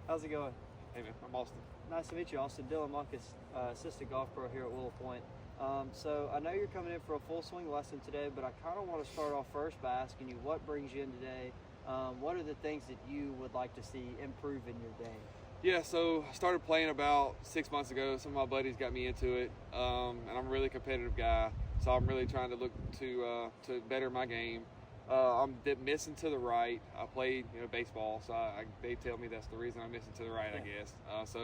How's it going? Hey man, I'm Austin. Nice to meet you, Austin. Dylan Munkus, assistant golf pro here at Willow Point. So I know you're coming in for a full swing lesson today, but I kind of want to start off first by asking you what brings you in today. What are the things that you would like to see improve in your game? Yeah, so I started playing about 6 months ago. Some of my buddies got me into it, and I'm a really competitive guy. So I'm really trying to look to better my game. I'm missing to the right. I played baseball, so they tell me that's the reason I'm missing to the right. Yeah. I guess.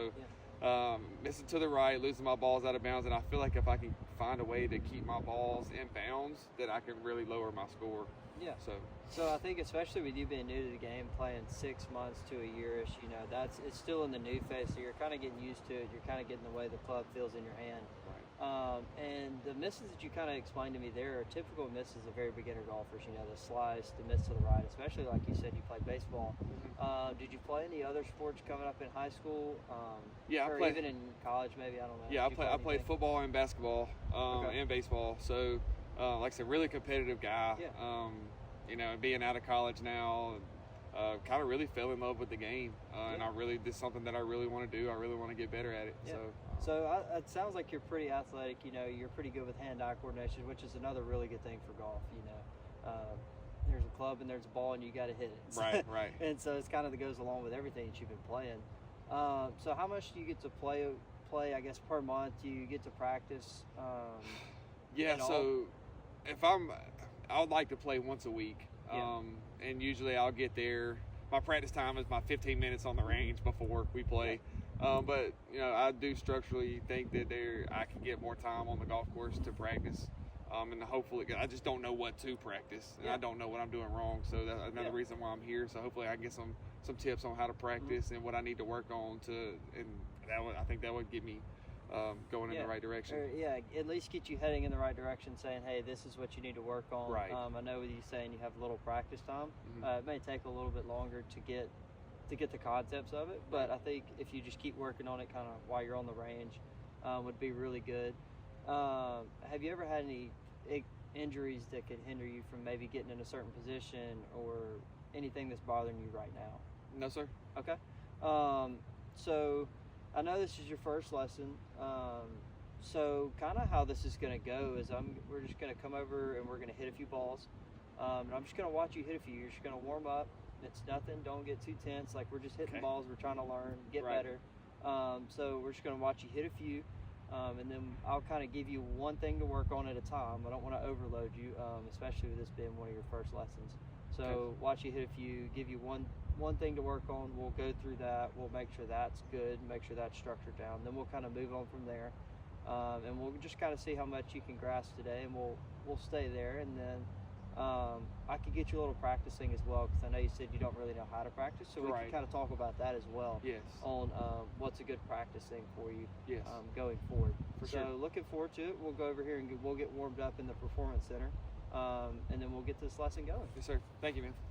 Yeah. Missing to the right, losing my balls out of bounds, and I feel like if I can find a way to keep my balls in bounds, that I can really lower my score. Yeah. So I think especially with you being new to the game, playing 6 months to a yearish, it's still in the new phase. So you're kind of getting used to it. You're kind of getting the way the club feels in your hand. right. And the misses that you kind of explained to me there are typical misses of very beginner golfers. The slice, the miss to the right, especially like you said, you played baseball. Did you play any other sports coming up in high school? Yeah, or I played, even in college, maybe, I don't know. Yeah, Did you I played anything? football and basketball, Okay. and baseball. So, like I said, really competitive guy. Yeah. Being out of college now, kind of really fell in love with the game, and this is something that I really want to do. I really want to get better at it. Yeah. So it sounds like you're pretty athletic. You're pretty good with hand-eye coordination, which is another really good thing for golf. There's a club and there's a ball, and you got to hit it. Right. And so it's kind of that goes along with everything that you've been playing. So how much do you get to play? I guess per month. Do you get to practice? Yeah. at all? So I would like to play once a week, Yeah. and usually I'll get there. My practice time is my 15 minutes on the range before we play. But I do structurally think that I can get more time on the golf course to practice, and hopefully I just don't know what to practice, and I don't know what I'm doing wrong. So that's another reason why I'm here. So hopefully I can get some tips on how to practice and what I need to work on I think that would get me going in the right direction. At least get you heading in the right direction, saying, hey, this is what you need to work on. Right. I know with you saying you have little practice time. It may take a little bit longer to get the concepts of it, but I think if you just keep working on it kind of while you're on the range, would be really good. Have you ever had any injuries that could hinder you from maybe getting in a certain position or anything that's bothering you right now? No, sir. Okay. So I know this is your first lesson. So kind of how this is going to go is we're just going to come over and we're going to hit a few balls. And I'm just going to watch you hit a few. You're just going to warm up. It's nothing. Don't get too tense. Like, we're just hitting balls. We're trying to learn, get better. So we're just going to watch you hit a few. And then I'll kind of give you one thing to work on at a time. I don't want to overload you, especially with this being one of your first lessons. So watch you hit a few, give you one thing to work on. We'll go through that. We'll make sure that's good, make sure that's structured down. Then we'll kind of move on from there. And we'll just kind of see how much you can grasp today, and we'll stay there. And then I could get you a little practicing as well, because I know you said you don't really know how to practice. So we can kind of talk about that as well. Yes. On what's a good practice thing for you. Yes. Going forward. For sure. So looking forward to it. We'll go over here and we'll get warmed up in the Performance Center. And then we'll get this lesson going. Yes, sir. Thank you, man.